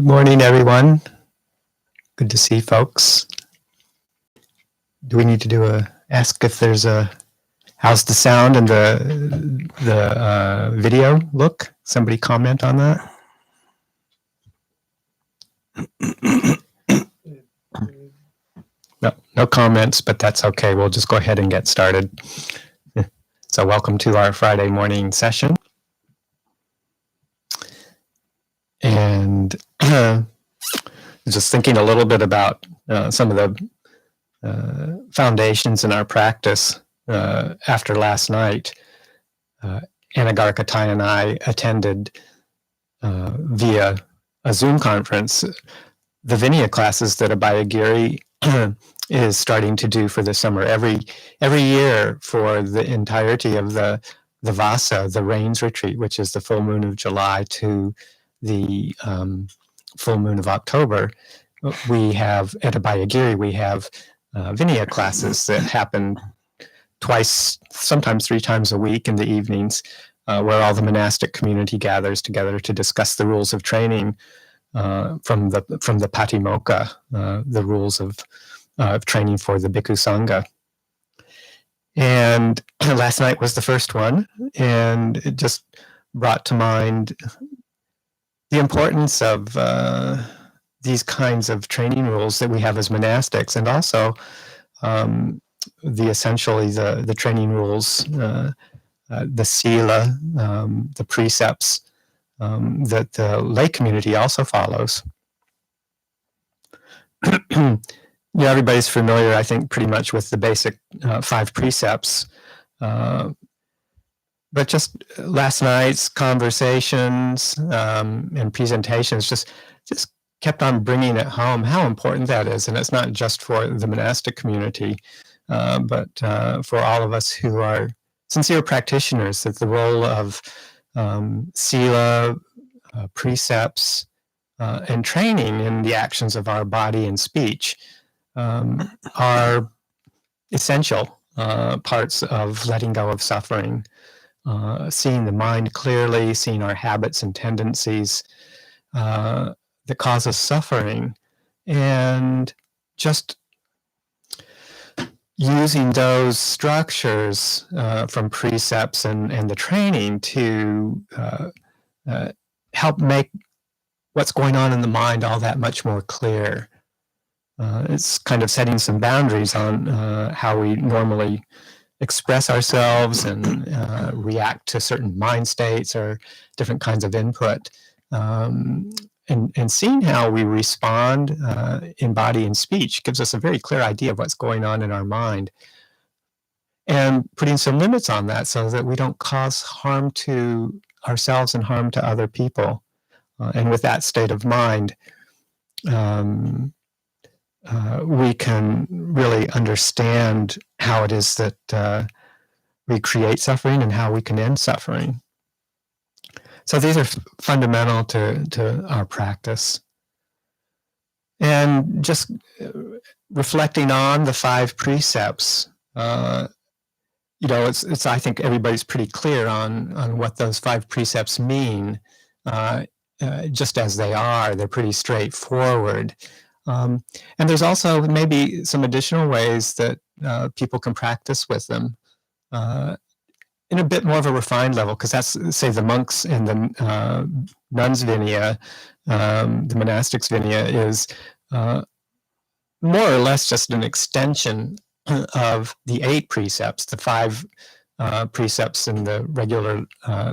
Good morning, everyone. Good to see folks. Do we need to ask if there's how's the sound and the video look? Somebody comment on that? No comments, but that's okay. We'll just go ahead and get started. So welcome to our Friday morning session. And just thinking a little bit about some of the foundations in our practice after last night. Anagarika and I attended via a Zoom conference the Vinaya classes that Abhayagiri is starting to do for the summer. Every year for the entirety of the Vasa, the rains retreat, which is the full moon of July to the full moon of October, we have at Abhayagiri, we have Vinaya classes that happen twice, sometimes 3 times a week in the evenings, where all the monastic community gathers together to discuss the rules of training from the Patimokkha, the rules of training for the Bhikkhu Sangha. And last night was the first one, and it just brought to mind the importance of these kinds of training rules that we have as monastics, and also the training rules, the sila, the precepts that the lay community also follows. Everybody's familiar, I think, pretty much with the basic 5 precepts. But just last night's conversations and presentations just kept on bringing it home how important that is. And it's not just for the monastic community, but for all of us who are sincere practitioners, that the role of sila, precepts, and training in the actions of our body and speech are essential parts of letting go of suffering. Seeing the mind clearly, seeing our habits and tendencies that cause us suffering, and just using those structures from precepts and the training to help make what's going on in the mind all that much more clear. It's kind of setting some boundaries on how we normally express ourselves and react to certain mind states or different kinds of input, and seeing how we respond in body and speech gives us a very clear idea of what's going on in our mind, and putting some limits on that so that we don't cause harm to ourselves and harm to other people. And with that state of mind, we can really understand how it is that we create suffering and how we can end suffering. So these are fundamental to our practice. And just reflecting on the 5 precepts, it's I think everybody's pretty clear on what those 5 precepts mean, just as they are. They're pretty straightforward. And there's also maybe some additional ways that people can practice with them in a bit more of a refined level, because that's, say, the monks in the nuns' Vinaya, the monastics' Vinaya is more or less just an extension of the 8 precepts, the 5 precepts in the regular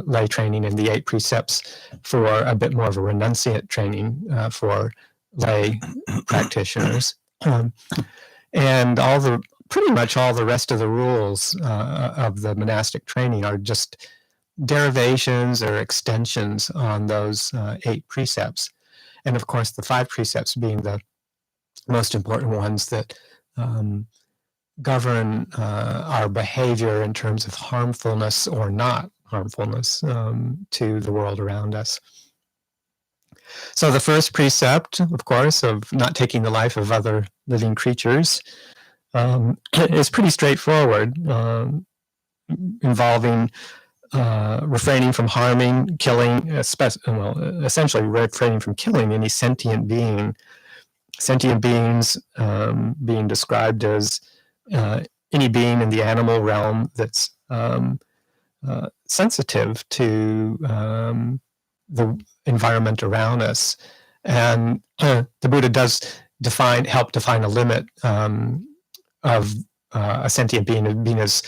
lay training, and the 8 precepts for a bit more of a renunciate training for lay practitioners, and pretty much all the rest of the rules of the monastic training are just derivations or extensions on those 8 precepts. And of course, the 5 precepts being the most important ones that govern our behavior in terms of harmfulness or not harmfulness to the world around us. So the first precept, of course, of not taking the life of other living creatures is pretty straightforward, involving refraining from harming, killing, essentially refraining from killing any sentient being. Sentient beings being described as any being in the animal realm that's sensitive to the environment around us. And the Buddha does help define a limit of a sentient being as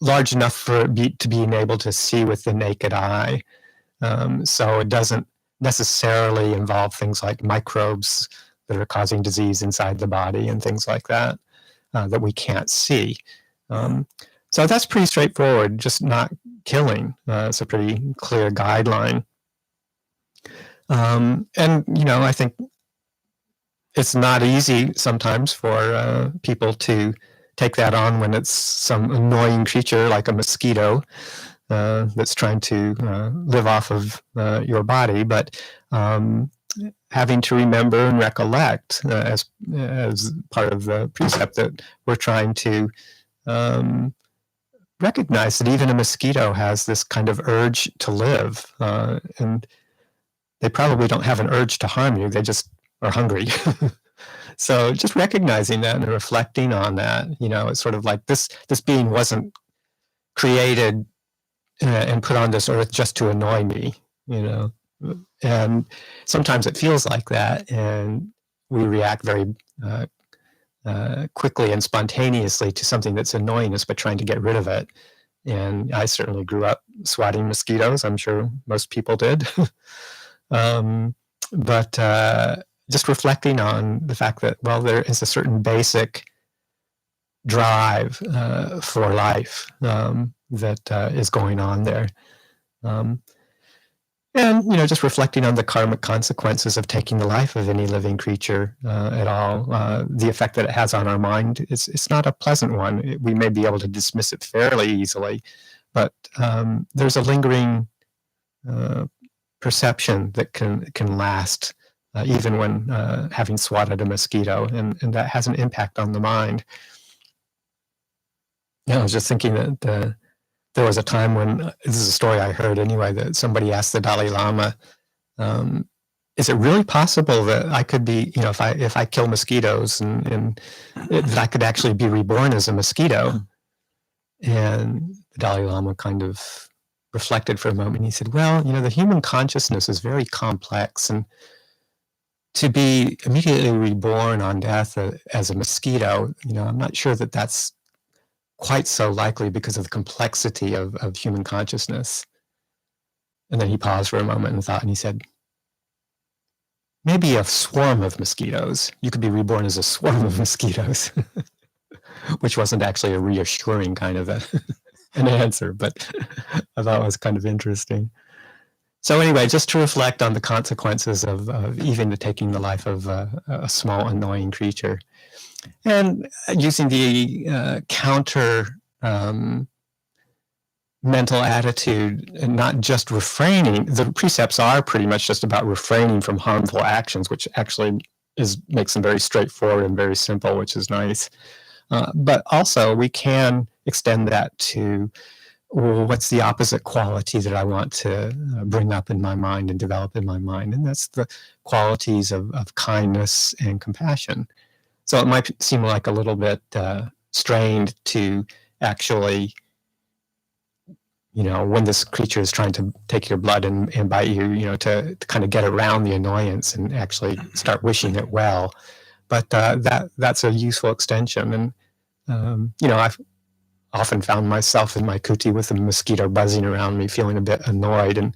large enough for it to being able to see with the naked eye. So it doesn't necessarily involve things like microbes that are causing disease inside the body and things like that that we can't see. So that's pretty straightforward, just not killing. It's a pretty clear guideline. And, I think it's not easy sometimes for people to take that on when it's some annoying creature like a mosquito that's trying to live off of your body. But having to remember and recollect as part of the precept that we're trying to recognize that even a mosquito has this kind of urge to live, and they probably don't have an urge to harm you, they just are hungry. So just recognizing that and reflecting on that, it's sort of like this being wasn't created and put on this earth just to annoy me, and sometimes it feels like that, and we react very quickly and spontaneously to something that's annoying us, but trying to get rid of it. And I certainly grew up swatting mosquitoes. I'm sure most people did. But just reflecting on the fact that, well, there is a certain basic drive for life that is going on there. And, just reflecting on the karmic consequences of taking the life of any living creature at all, the effect that it has on our mind, it's not a pleasant one. We may be able to dismiss it fairly easily, but there's a lingering perception that can last even when having swatted a mosquito, and that has an impact on the mind. I was just thinking that there was a time when, this is a story I heard anyway, that somebody asked the Dalai Lama, is it really possible that I could be, if I kill mosquitoes and that I could actually be reborn as a mosquito? And the Dalai Lama kind of reflected for a moment, and he said, well, the human consciousness is very complex, and to be immediately reborn on death as a mosquito, I'm not sure that that's quite so likely because of the complexity of human consciousness. And then he paused for a moment and thought, and he said, maybe a swarm of mosquitoes. You could be reborn as a swarm of mosquitoes, which wasn't actually a reassuring kind of an answer, but I thought it was kind of interesting. So anyway, just to reflect on the consequences of even taking the life of a small, annoying creature. And using the counter mental attitude, and not just refraining. The precepts are pretty much just about refraining from harmful actions, which actually makes them very straightforward and very simple, which is nice. But also we can extend that to, well, what's the opposite quality that I want to bring up in my mind and develop in my mind? And that's the qualities of kindness and compassion. So it might seem like a little bit strained to actually, when this creature is trying to take your blood and bite you, to kind of get around the annoyance and actually start wishing it well. But that's a useful extension. And, I've often found myself in my kuti with a mosquito buzzing around me, feeling a bit annoyed, and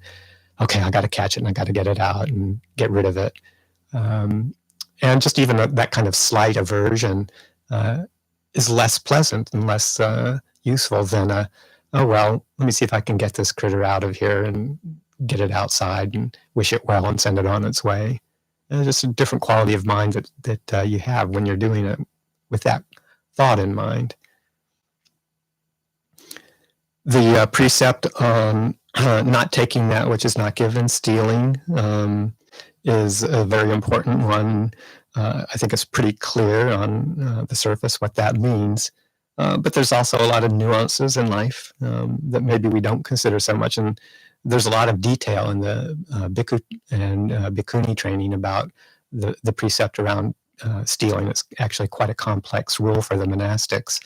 okay, I got to catch it and I got to get it out and get rid of it. And just even that kind of slight aversion is less pleasant and less useful than oh, well, let me see if I can get this critter out of here and get it outside and wish it well and send it on its way. And just a different quality of mind that you have when you're doing it with that thought in mind. The precept on not taking that which is not given, stealing, is a very important one. I think it's pretty clear on the surface what that means. But there's also a lot of nuances in life that maybe we don't consider so much. And there's a lot of detail in the bhikkhu and bhikkhuni training about the precept around stealing. It's actually quite a complex rule for the monastics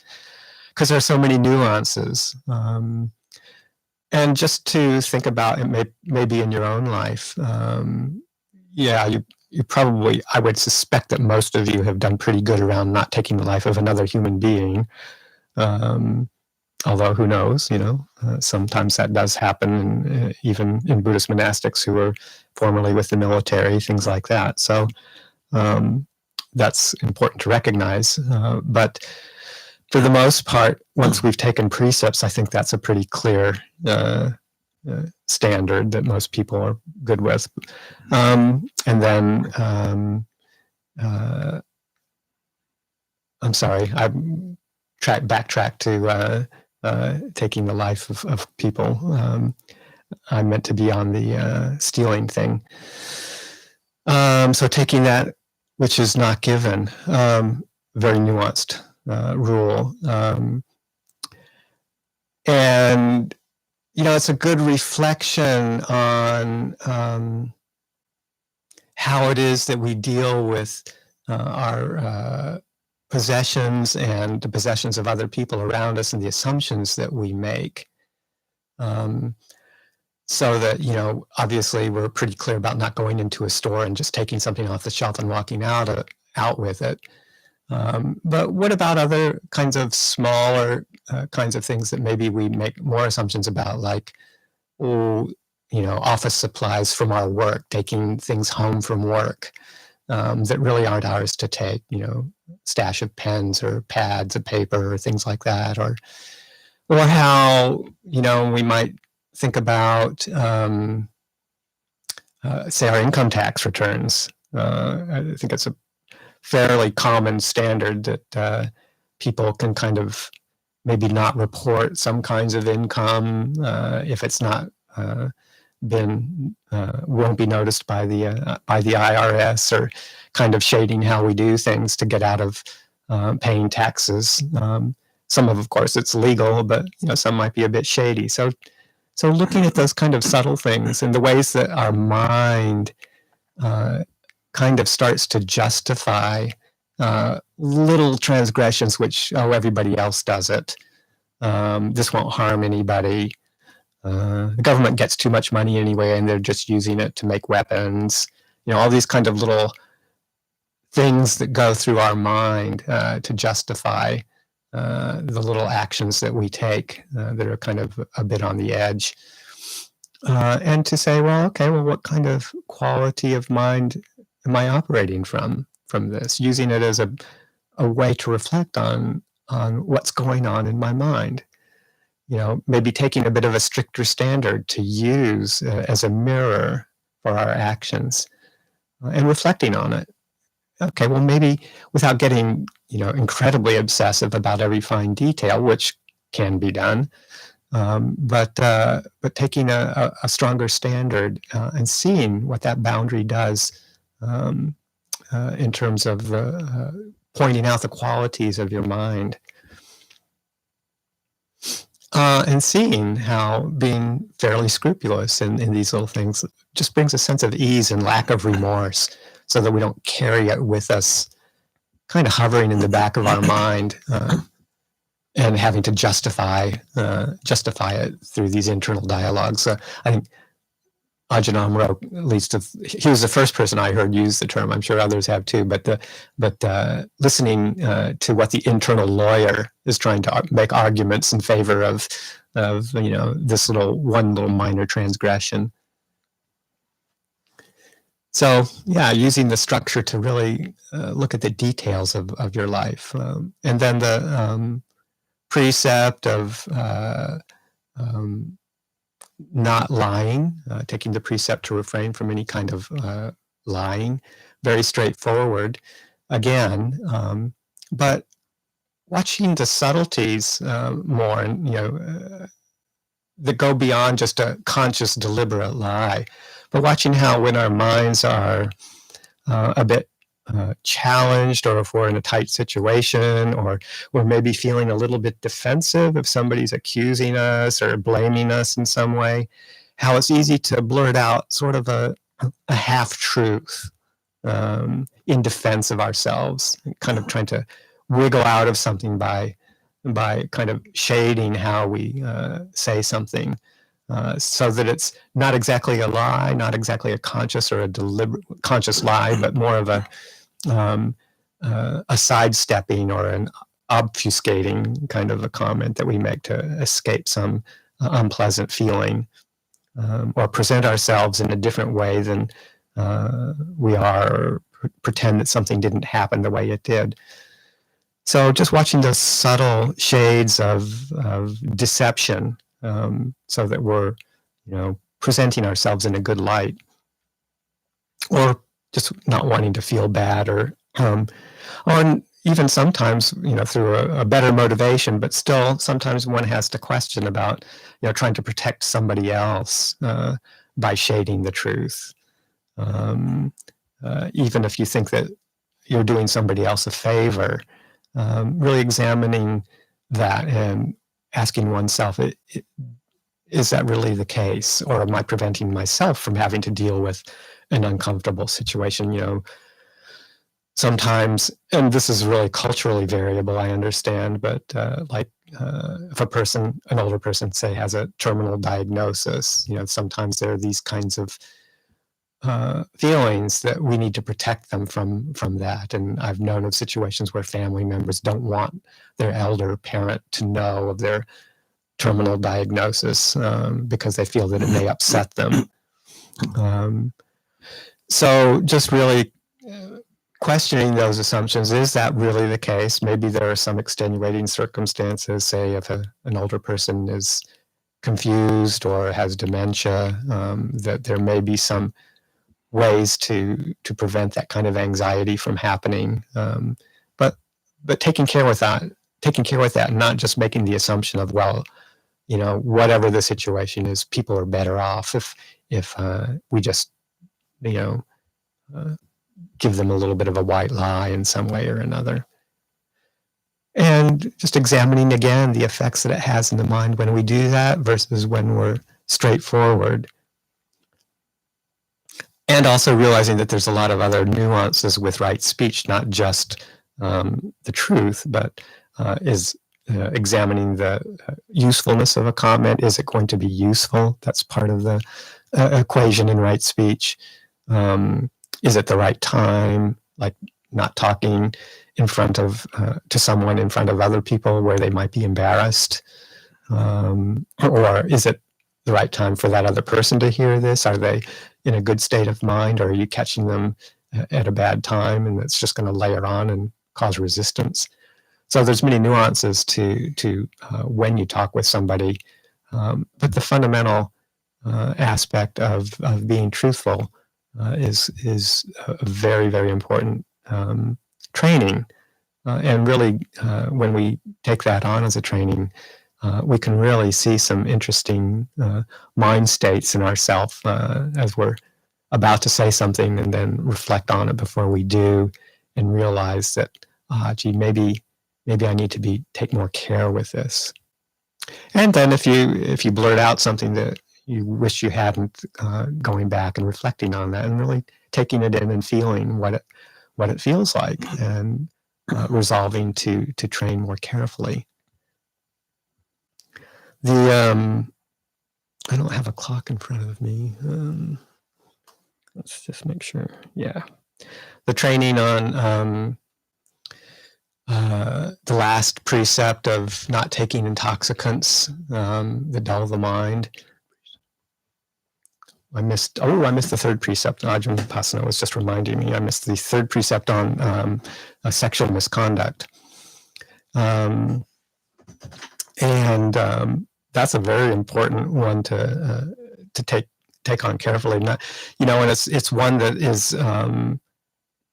because there's so many nuances. And just to think about it, maybe in your own life, you probably, I would suspect that most of you have done pretty good around not taking the life of another human being. Although who knows, sometimes that does happen, even in Buddhist monastics who were formerly with the military, things like that. So that's important to recognize. But for the most part, once we've taken precepts, I think that's a pretty clear standard that most people are good with. And then, I'm sorry, I backtrack to taking the life of people. I meant to be on the stealing thing. So taking that which is not given, very nuanced rule. And, it's a good reflection on how it is that we deal with our possessions and the possessions of other people around us and the assumptions that we make. So that, obviously we're pretty clear about not going into a store and just taking something off the shelf and walking out with it. But what about other kinds of smaller kinds of things that maybe we make more assumptions about, like, office supplies from our work, taking things home from work that really aren't ours to take, stash of pens or pads of paper or things like that, or how, we might think about, say, our income tax returns. I think it's a fairly common standard that people can kind of maybe not report some kinds of income if it's not won't be noticed by the IRS, or kind of shading how we do things to get out of paying taxes. Some of course, it's legal, but some might be a bit shady. So looking at those kind of subtle things and the ways that our mind kind of starts to justify little transgressions, which, everybody else does it. This won't harm anybody. The government gets too much money anyway, and they're just using it to make weapons. All these kind of little things that go through our mind to justify the little actions that we take that are kind of a bit on the edge. And to say, what kind of quality of mind am I operating from this? Using it as a way to reflect on what's going on in my mind. Maybe taking a bit of a stricter standard to use as a mirror for our actions and reflecting on it. Okay, well, maybe without getting, incredibly obsessive about every fine detail, which can be done, but taking a stronger standard and seeing what that boundary does in terms of pointing out the qualities of your mind. And seeing how being fairly scrupulous in these little things just brings a sense of ease and lack of remorse, so that we don't carry it with us, kind of hovering in the back of our mind and having to justify it through these internal dialogues. I think Ajahn, at least he was the first person I heard use the term. I'm sure others have too. But listening to what the internal lawyer is trying to make arguments in favor of this one little minor transgression. So using the structure to really look at the details of your life, and then the precept of not lying, taking the precept to refrain from any kind of lying, very straightforward again, but watching the subtleties more, and that go beyond just a conscious, deliberate lie, but watching how when our minds are a bit challenged, or if we're in a tight situation, or we're maybe feeling a little bit defensive if somebody's accusing us or blaming us in some way, how it's easy to blurt out sort of a half-truth in defense of ourselves, kind of trying to wiggle out of something by kind of shading how we say something, so that it's not exactly a lie, not exactly a conscious or a deliberate conscious lie, but more of a sidestepping or an obfuscating kind of a comment that we make to escape some unpleasant feeling, or present ourselves in a different way than we are, or pretend that something didn't happen the way it did. So just watching those subtle shades of deception, so that we're, presenting ourselves in a good light, or just not wanting to feel bad, or even sometimes, through a better motivation, but still sometimes one has to question about, trying to protect somebody else by shading the truth. Even if you think that you're doing somebody else a favor, really examining that and asking oneself, is that really the case? Or am I preventing myself from having to deal with an uncomfortable situation? Sometimes, and this is really culturally variable, I understand, but if an older person, say, has a terminal diagnosis, sometimes there are these kinds of feelings that we need to protect them from that. And I've known of situations where family members don't want their elder parent to know of their terminal diagnosis, because they feel that it may upset them. So just really questioning those assumptions. Is that really the case? Maybe there are some extenuating circumstances, say if an older person is confused or has dementia, that there may be some ways to prevent that kind of anxiety from happening. But taking care with that, and not just making the assumption of, well, whatever the situation is, people are better off if we just, give them a little bit of a white lie in some way or another. And just examining again the effects that it has in the mind when we do that versus when we're straightforward. And also realizing that there's a lot of other nuances with right speech, not just the truth, but is examining the usefulness of a comment. Is it going to be useful? That's part of the equation in right speech. Is it the right time? Like not talking in front of to someone in front of other people where they might be embarrassed, or is it the right time for that other person to hear this? Are they in a good state of mind, or are you catching them at a bad time, and it's just going to layer on and cause resistance? So there's many nuances to when you talk with somebody, but the fundamental aspect of being truthful is a very, very important training. And really, when we take that on as a training, we can really see some interesting mind states in ourselves as we're about to say something, and then reflect on it before we do, and realize that, gee, maybe I need to take more care with this. And then if you blurt out something that you wish you hadn't, going back and reflecting on that, and really taking it in and feeling what it feels like, and resolving to train more carefully. I don't have a clock in front of me. Let's just make sure. Yeah, the training on the last precept of not taking intoxicants that dull the mind. I missed the third precept. Ajahn Pasanno was just reminding me. I missed the third precept on sexual misconduct. And that's a very important one to take on carefully. Not, and it's one that is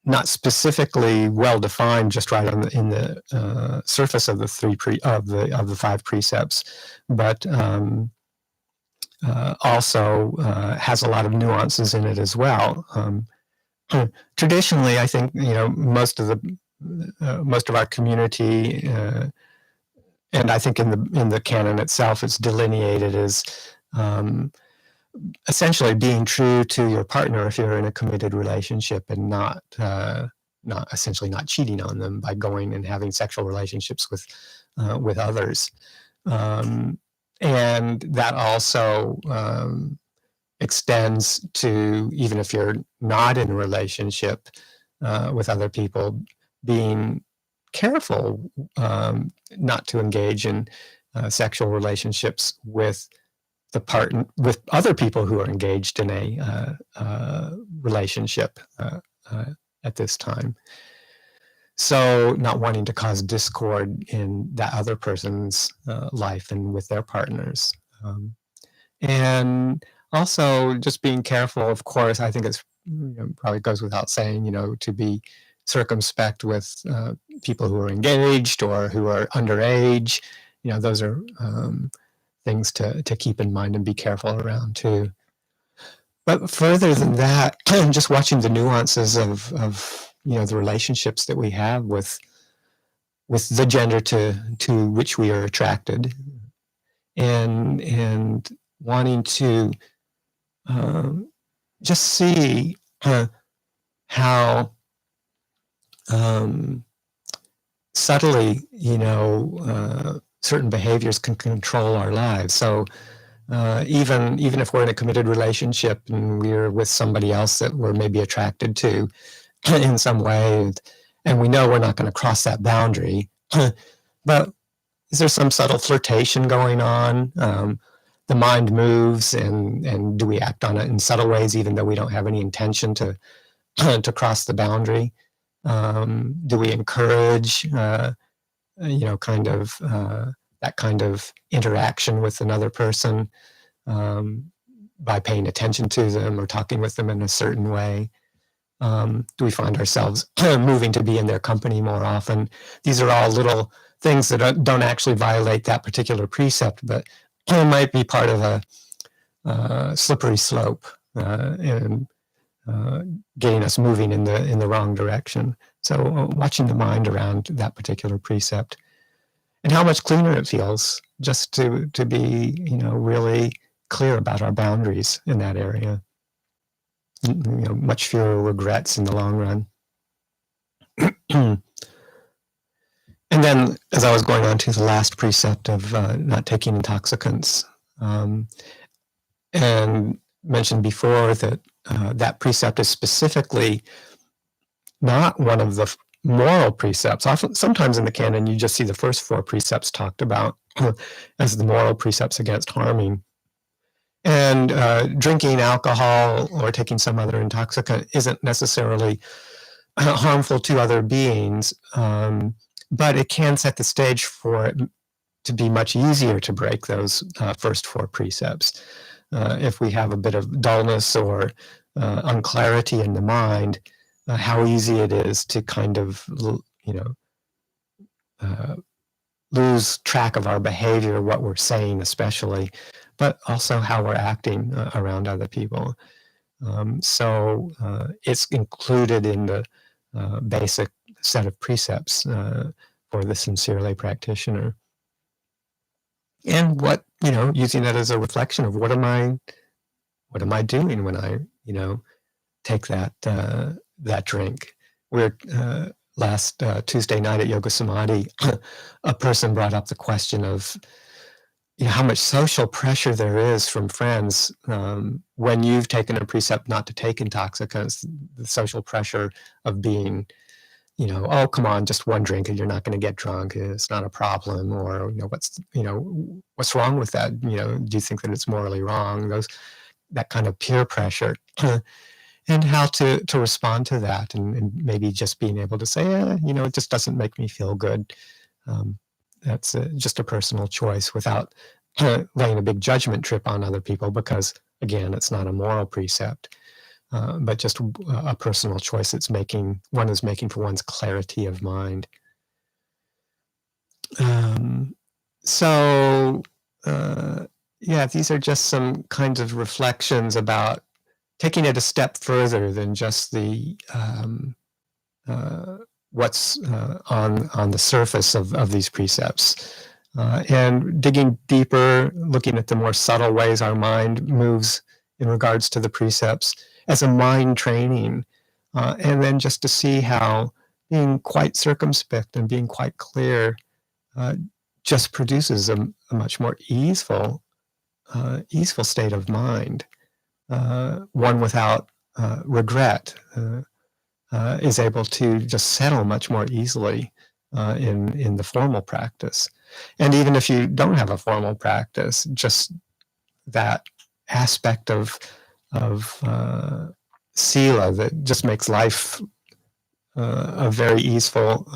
not specifically well defined, just right in the surface of the five precepts, but also has a lot of nuances in it as well. traditionally, I think, most of our community, and I think in the canon itself, it's delineated as essentially being true to your partner if you're in a committed relationship, and not essentially not cheating on them by going and having sexual relationships with others. And that also extends to, even if you're not in a relationship with other people, being careful not to engage in sexual relationships with with other people who are engaged in a relationship at this time. So not wanting to cause discord in that other person's life and with their partners. And also just being careful, of course, I think it's probably goes without saying, to be circumspect with people who are engaged or who are underage. Those are things to keep in mind and be careful around too. But further than that, just watching the nuances of the relationships that we have with the gender to which we are attracted, and wanting to just see how subtly, certain behaviors can control our lives. So even if we're in a committed relationship and we're with somebody else that we're maybe attracted to in some way, and we know we're not going to cross that boundary, but is there some subtle flirtation going on? The mind moves, and do we act on it in subtle ways, even though we don't have any intention to cross the boundary? Do we encourage, that kind of interaction with another person by paying attention to them or talking with them in a certain way? Do we find ourselves moving to be in their company more often? These are all little things that don't actually violate that particular precept, but might be part of a slippery slope and getting us moving in the wrong direction. So watching the mind around that particular precept, and how much cleaner it feels just to be really clear about our boundaries in that area. Much fewer regrets in the long run. And then, as I was going on to the last precept of not taking intoxicants, and mentioned before that that precept is specifically not one of the moral precepts. Sometimes in the canon, you just see the first 4 precepts talked about as the moral precepts against harming. And drinking alcohol or taking some other intoxicant isn't necessarily harmful to other beings, but it can set the stage for it to be much easier to break those first 4 precepts. If we have a bit of dullness or unclarity in the mind, how easy it is to kind of, lose track of our behavior, what we're saying especially, but also how we're acting around other people. So it's included in the basic set of precepts for the sincere lay practitioner. And using that as a reflection of what am I doing when I, take that drink. We're last Tuesday night at Yoga Samadhi, a person brought up the question of how much social pressure there is from friends when you've taken a precept not to take intoxicants. The social pressure of being, oh, come on, just one drink and you're not going to get drunk. It's not a problem. Or, what's wrong with that? Do you think that it's morally wrong? That kind of peer pressure. And how to respond to that, and maybe just being able to say, it just doesn't make me feel good. That's just a personal choice without laying a big judgment trip on other people, because, again, it's not a moral precept, but just a personal choice one is making for one's clarity of mind. So, these are just some kinds of reflections about taking it a step further than just the what's on the surface of these precepts, and digging deeper, looking at the more subtle ways our mind moves in regards to the precepts as a mind training, and then just to see how being quite circumspect and being quite clear just produces a much more easeful state of mind, one without regret, is able to just settle much more easily in the formal practice. And even if you don't have a formal practice, just that aspect of sila that just makes life a very easeful,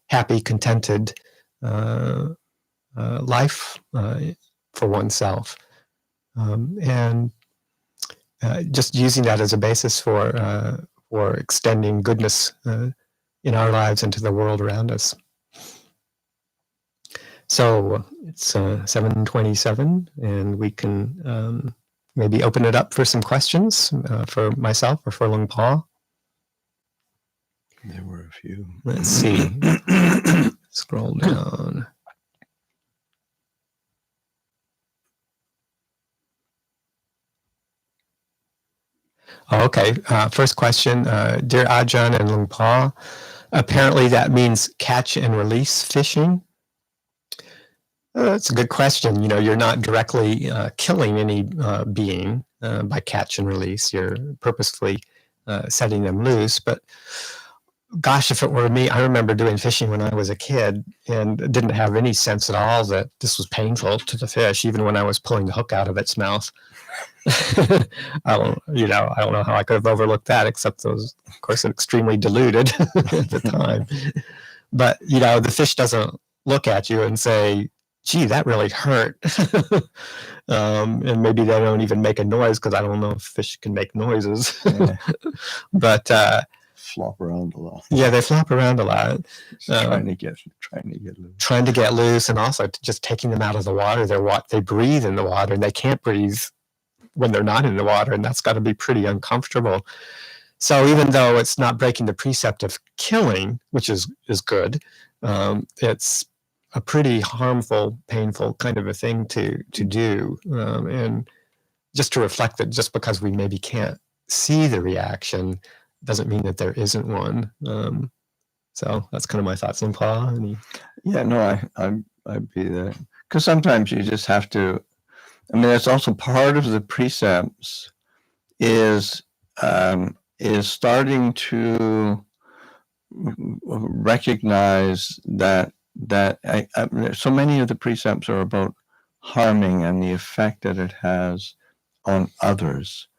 happy, contented life for oneself. And just using that as a basis for extending goodness in our lives and to the world around us. So it's 7:27, and we can maybe open it up for some questions for myself or for Luang Pa. There were a few. Let's see. Scroll down. Okay, first question. Dear Ajahn and Luang Pa, apparently that means catch and release fishing. That's a good question. You know, you're not directly killing any being by catch and release. You're purposefully setting them loose. But gosh, if it were me, I remember doing fishing when I was a kid and didn't have any sense at all that this was painful to the fish, even when I was pulling the hook out of its mouth. I don't know how I could have overlooked that, except it was, of course, extremely diluted at the time. But, you know, the fish doesn't look at you and say, gee, that really hurt. And maybe they don't even make a noise, because I don't know if fish can make noises. Yeah. But flop around a lot. Yeah, they flop around a lot. Trying to get loose. Trying to get loose, and also just taking them out of the water. They breathe in the water, and they can't breathe when they're not in the water, and that's got to be pretty uncomfortable. So even though it's not breaking the precept of killing, which is good, it's a pretty harmful, painful kind of a thing to do, and just to reflect that just because we maybe can't see the reaction doesn't mean that there isn't one. So that's kind of my thoughts on Pa. Yeah, no, I'd be there, because sometimes you just have to. I mean, that's also part of the precepts is starting to recognize that so many of the precepts are about harming and the effect that it has on others,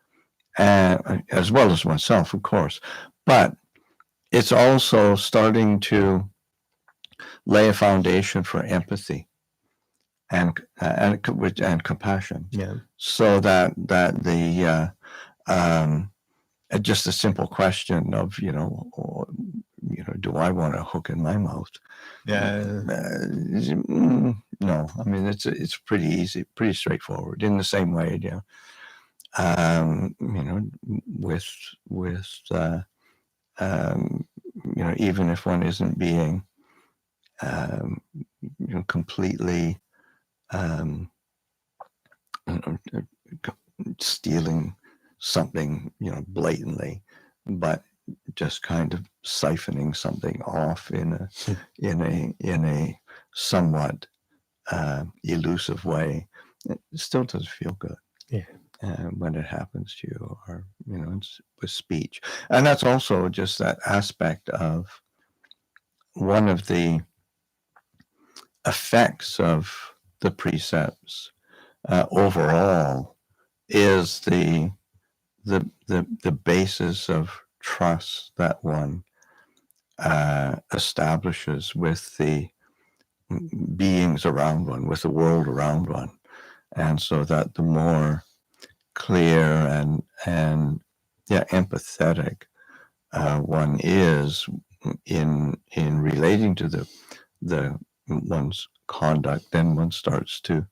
as well as oneself, of course. But it's also starting to lay a foundation for empathy and compassion. Yeah. So that the just a simple question of do I want a hook in my mouth? Yeah. No, I mean it's pretty easy, pretty straightforward. In the same way, even if one isn't being completely stealing something blatantly, but just kind of siphoning something off in a somewhat elusive way, it still doesn't feel good. Yeah. When it happens to you, or with speech. And that's also just that aspect of one of the effects of the precepts overall is the basis of trust that one establishes with the beings around one, with the world around one. And so that the more clear and empathetic one is in relating to the one's conduct, then one starts to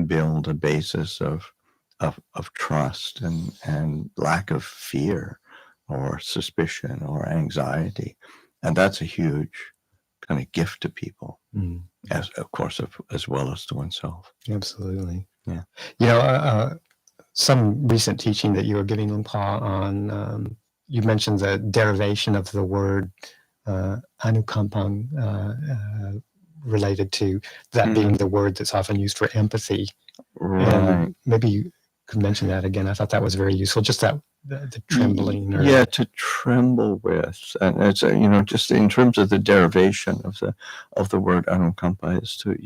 build a basis of of trust and lack of fear or suspicion or anxiety. And that's a huge kind of gift to people, as of course, as well as to oneself. Absolutely. Yeah. You know, some recent teaching that you were giving Luang on, you mentioned the derivation of the word anukampang related to that being the word that's often used for empathy. Right. And maybe you could mention that again. I thought that was very useful. Just that the trembling. Or, yeah, to tremble with, and it's just in terms of the derivation of the word anukampa is to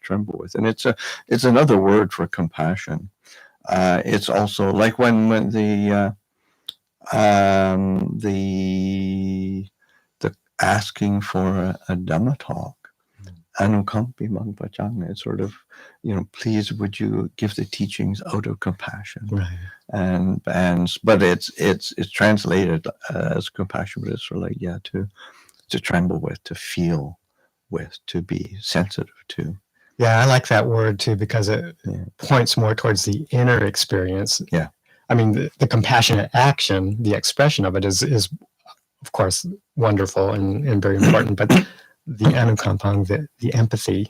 tremble with, and it's another word for compassion. It's also like when the asking for a Dhamma talk, anukampi mangpachang. It's sort of, please would you give the teachings out of compassion, right? And but it's translated as compassion, but it's sort of like to tremble with, to feel with, to be sensitive to. Yeah, I like that word too because it points more towards the inner experience. Yeah. I mean, the compassionate action, the expression of it is of course wonderful and very important, but the anukampang, the empathy,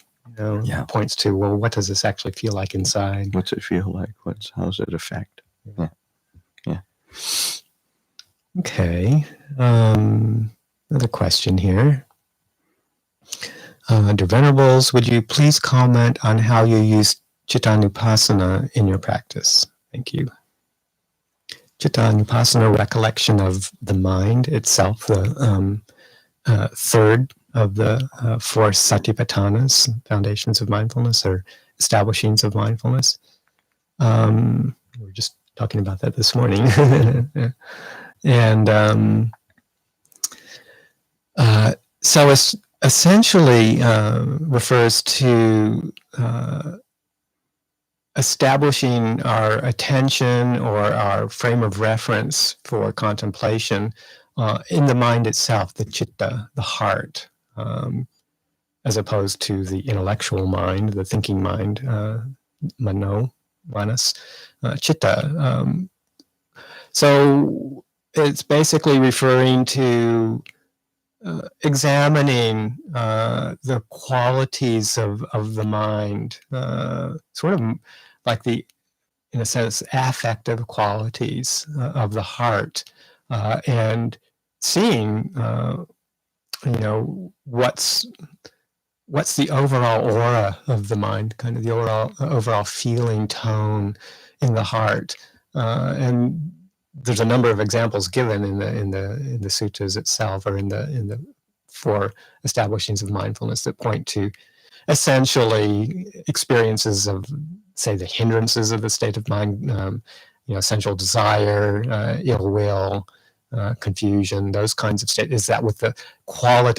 points to, well, what does this actually feel like inside? What's it feel like? How's it affect? Yeah. Okay. Another question here. Dear Venerables, would you please comment on how you use Chittanupassana in your practice? Thank you. Chittanupassana, recollection of the mind itself, the third of the four satipatthanas, foundations of mindfulness or establishings of mindfulness. We were just talking about that this morning. And so it's essentially refers to establishing our attention or our frame of reference for contemplation in the mind itself, the chitta, the heart, as opposed to the intellectual mind, the thinking mind, mano, manas, chitta. So it's basically referring to examining the qualities of the mind, sort of like in a sense, affective qualities of the heart, and seeing, what's the overall aura of the mind, kind of the overall feeling tone in the heart, and there's a number of examples given in the suttas itself, or in the four establishings of mindfulness that point to essentially experiences of, say, the hindrances of the state of mind, sensual desire, ill will, confusion, those kinds of states. Is that what the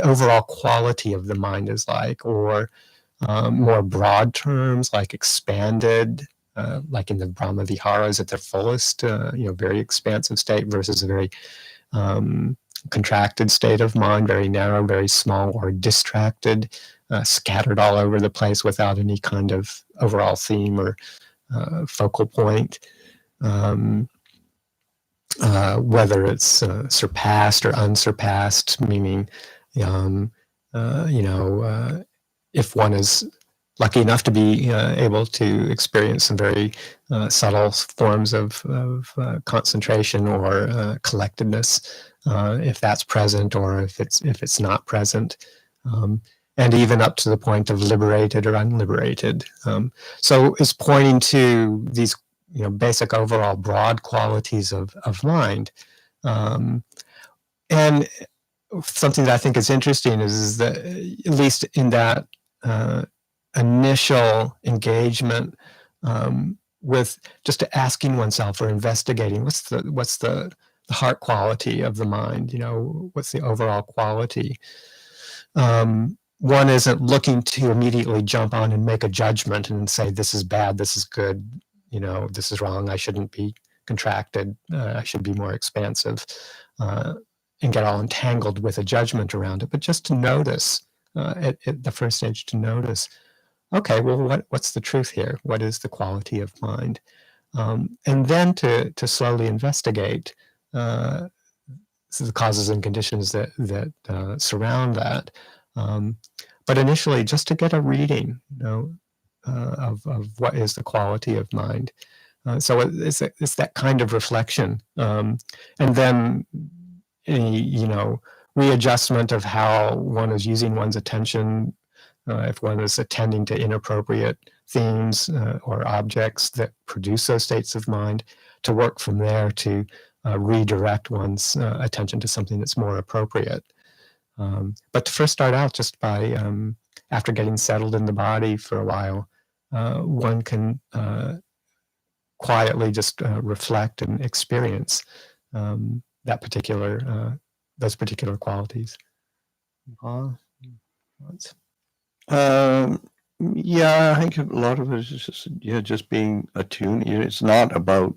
overall quality of the mind is like? Or more broad terms, like expanded, like in the Brahma Viharas at their fullest, very expansive state versus a very contracted state of mind, very narrow, very small, or distracted, scattered all over the place without any kind of overall theme or focal point. Whether it's surpassed or unsurpassed, meaning, if one is lucky enough to be able to experience some very subtle forms of concentration or collectedness, if that's present or if it's not present, and even up to the point of liberated or unliberated. So it's pointing to these basic overall broad qualities of mind. And something that I think is interesting is that, at least in that initial engagement with just asking oneself or investigating what's the heart quality of the mind, what's the overall quality. One isn't looking to immediately jump on and make a judgment and say, this is bad, this is good, this is wrong, I shouldn't be contracted, I should be more expansive, and get all entangled with a judgment around it, but just to notice, at the first stage, to notice, okay, well, what's the truth here? What is the quality of mind? And then to slowly investigate the causes and conditions that surround that. But initially, just to get a reading, of what is the quality of mind. So it's that kind of reflection, and then readjustment of how one is using one's attention. If one is attending to inappropriate themes or objects that produce those states of mind, to work from there to redirect one's attention to something that's more appropriate. But to first start out just by, after getting settled in the body for a while, one can quietly just reflect and experience those particular qualities. Yeah, I think a lot of it is just being attuned. It's not about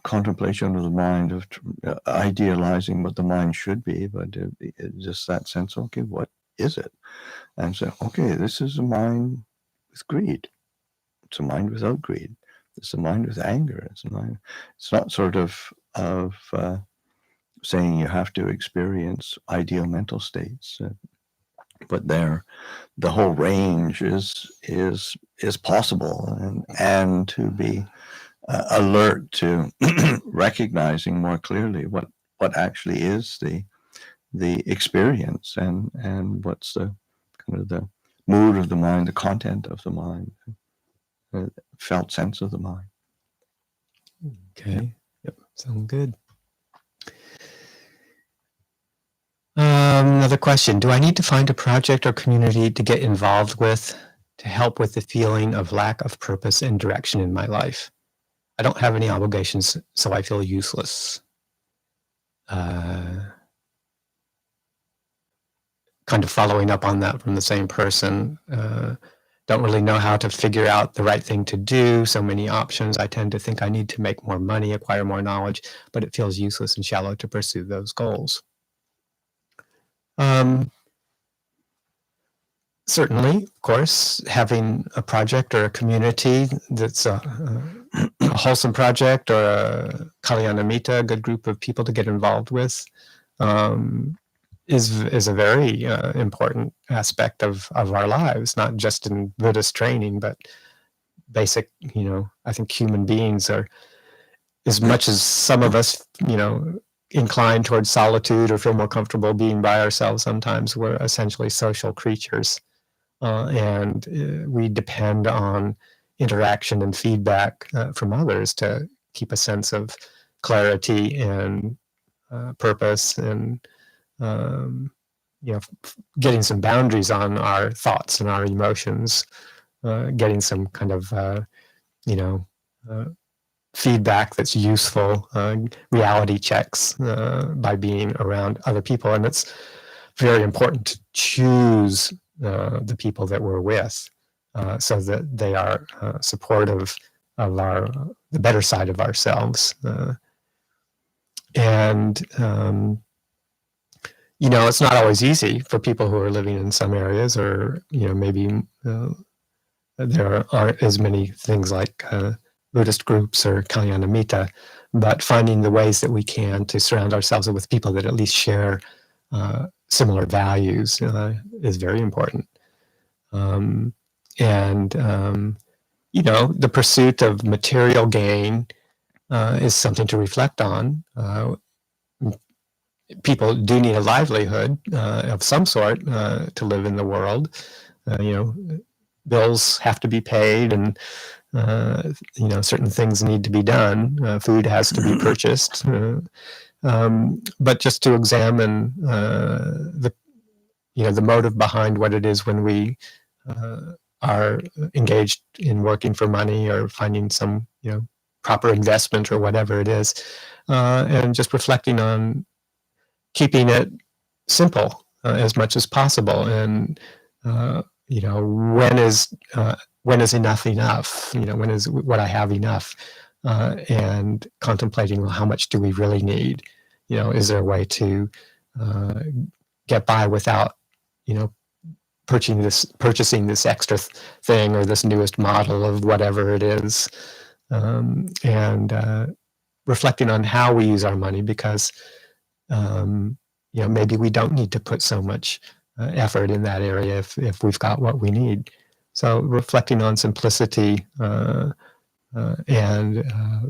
contemplation of the mind, of idealizing what the mind should be, but just that sense. Okay, what is it? And so, okay, this is a mind with greed. It's a mind without greed. It's a mind with anger. It's a mind. It's not sort of saying you have to experience ideal mental states, but the whole range is possible, and to be alert to recognizing more clearly what actually is the experience, and what's the kind of the mood of the mind, the content of the mind, felt sense of the mind. Okay. Yep. Sound good. Another question. Do I need to find a project or community to get involved with to help with the feeling of lack of purpose and direction in my life? I don't have any obligations, so I feel useless. Kind of following up on that from the same person. Don't really know how to figure out the right thing to do. So many options. I tend to think I need to make more money, acquire more knowledge, but it feels useless and shallow to pursue those goals. Certainly, of course, having a project or a community that's a wholesome project, or a Kalyanamitta, a good group of people to get involved with, is a very important aspect of our lives, not just in Buddhist training, but basic, I think human beings are, as much as some of us, incline towards solitude or feel more comfortable being by ourselves sometimes, we're essentially social creatures. And we depend on interaction and feedback from others to keep a sense of clarity and purpose, and getting some boundaries on our thoughts and our emotions, getting some kind of feedback that's useful, reality checks by being around other people. And it's very important to choose the people that we're with, so that they are supportive of the better side of ourselves. And it's not always easy for people who are living in some areas, or maybe there aren't as many things like Buddhist groups or Kalyanamitta, but finding the ways that we can to surround ourselves with people that at least share similar values is very important. The pursuit of material gain is something to reflect on. People do need a livelihood of some sort to live in the world. Bills have to be paid, and certain things need to be done. Food has to be purchased. But just to examine the motive behind what it is when we are engaged in working for money, or finding some proper investment, or whatever it is, and just reflecting on keeping it simple as much as possible, and when is enough enough? When is what I have enough? And contemplating, well, how much do we really need? Is there a way to get by without purchasing this extra thing or this newest model of whatever it is, and reflecting on how we use our money, because maybe we don't need to put so much effort in that area if we've got what we need. So reflecting on simplicity and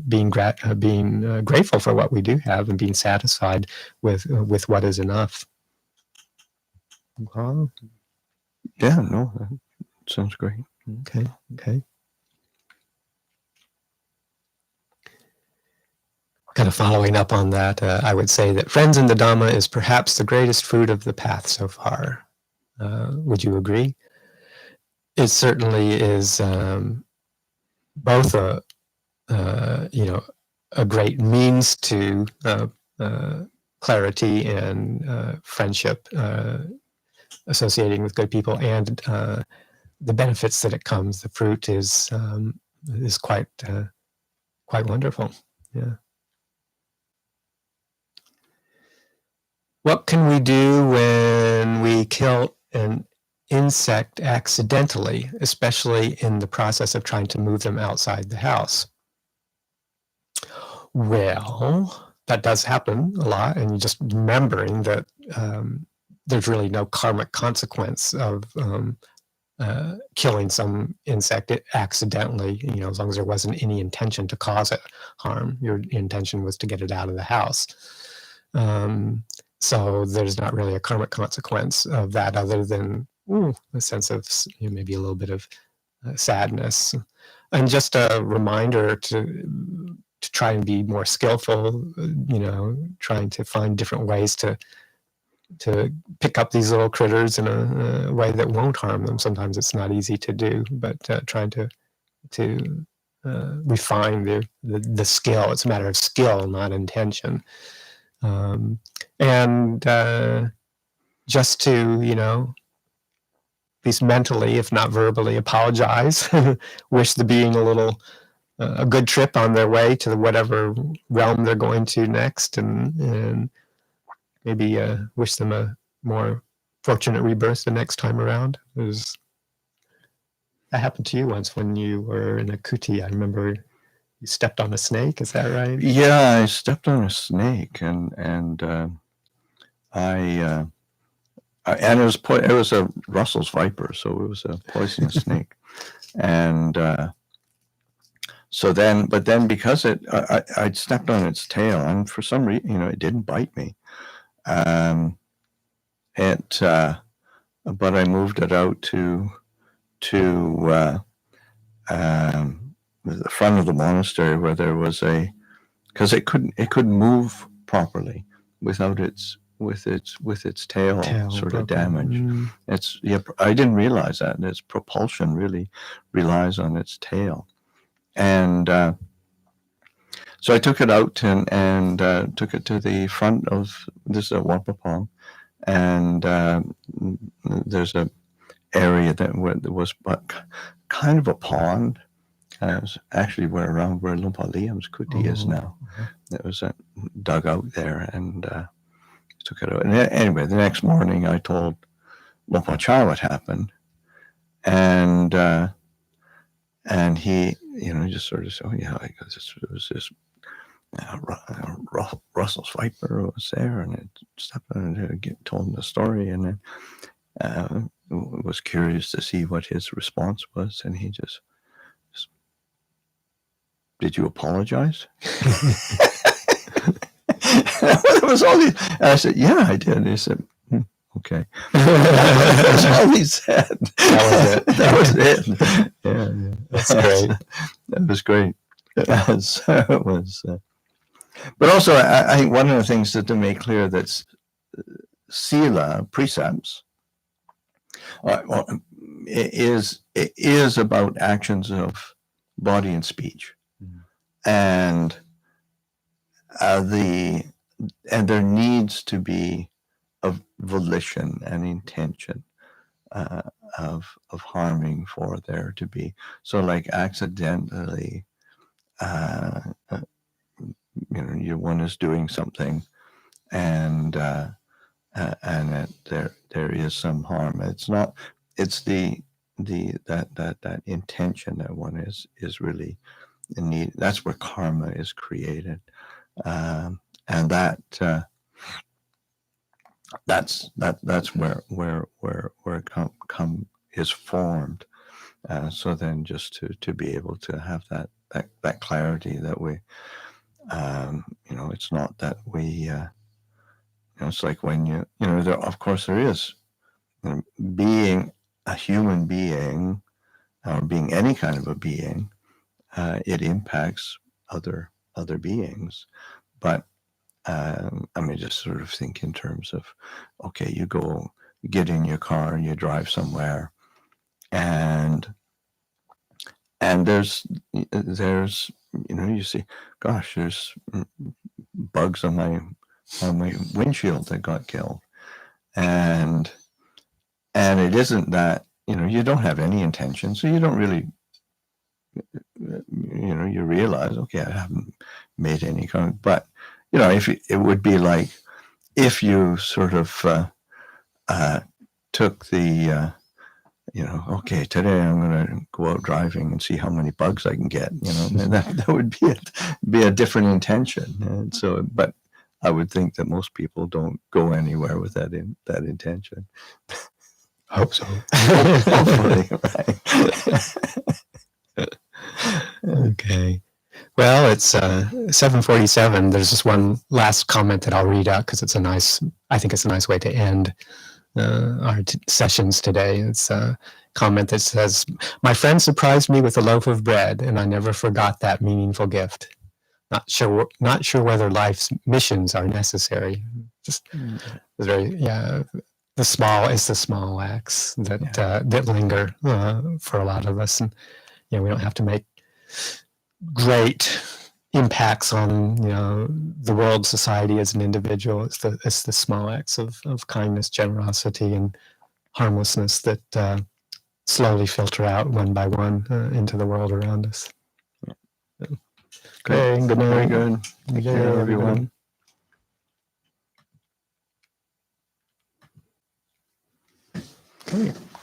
being grateful for what we do have, and being satisfied with what is enough. Yeah, no, that sounds great. Okay. Kind of following up on that, I would say that friends in the Dhamma is perhaps the greatest fruit of the path so far. Would you agree? It certainly is both a great means to clarity and friendship, associating with good people, and the benefits that it comes. The fruit is quite wonderful. Yeah. What can we do when we kill an insect accidentally, especially in the process of trying to move them outside the house? Well, that does happen a lot, and just remembering that there's really no karmic consequence of killing some insect accidentally, as long as there wasn't any intention to cause it harm. Your intention was to get it out of the house. So there's not really a karmic consequence of that, other than a sense of maybe a little bit of sadness, and just a reminder to try and be more skillful. Trying to find different ways to pick up these little critters in a way that won't harm them. Sometimes it's not easy to do, but trying to refine the skill. It's a matter of skill, not intention. And just to, at least mentally, if not verbally, apologize, wish the being a good trip on their way to whatever realm they're going to next, and maybe wish them a more fortunate rebirth the next time around. That happened to you once when you were in a kuti. I remember you stepped on a snake. Is that right? Yeah, I stepped on a snake, and it was a Russell's viper, so it was a poisonous snake, and but then because I'd stepped on its tail, and for some reason, it didn't bite me. But I moved it out to the front of the monastery, where there was because it couldn't move properly without its tail sort of damaged. I didn't realize that. Its propulsion really relies on its tail, and so I took it out and took it to the front of this Wapapong, and there's a area there was kind of a pond. It was actually around where Lumpur Liam's kuti is now. It was dug out there, and took it out. And anyway, the next morning I told Lumpur Cha what happened, and he, just sort of said, "Oh yeah, it was this Russell's viper was there," and it stepped on it, told him the story, and then was curious to see what his response was, and he just "Did you apologize?" It was all and I said, "Yeah, I did." And he said, "Okay." That's all he said. That was it. Yeah. That's great. That was great. So it was. But also, I think one of the things to make clear that sila, precepts, it is about actions of body and speech, and there needs to be a volition and intention of harming for there to be. So, like accidentally, one is doing something, and there is some harm. It's not it's that intention that one is really need. That's where karma is created, and that's where it is formed. So then, just to be able to have that clarity that we, it's not that we, it's like when there, of course there is, being a human being or being any kind of a being, it impacts other beings, but just sort of think in terms of, okay, you get in your car and you drive somewhere, and there's you see, gosh, there's bugs on my windshield that got killed, and it isn't that, you don't have any intention, so you don't really, you realize, okay, I haven't made any comment, but if it would be like if you sort of took the okay, today I'm going to go out driving and see how many bugs I can get, and that would be a different intention. And so, but I would think that most people don't go anywhere with that intention. Hope so. Hopefully, right. Okay. Well, it's 7:47. There's just one last comment that I'll read out because I think it's a nice way to end our sessions today. It's a comment that says, "My friend surprised me with a loaf of bread, and I never forgot that meaningful gift. Not sure whether life's missions are necessary." Just very, the small acts that linger for a lot of us, and we don't have to make great impacts on the world, society as an individual. It's the small acts of kindness, generosity, and harmlessness that slowly filter out one by one into the world around us. Great. Okay, good night. Very good. Thank you, everyone. Okay.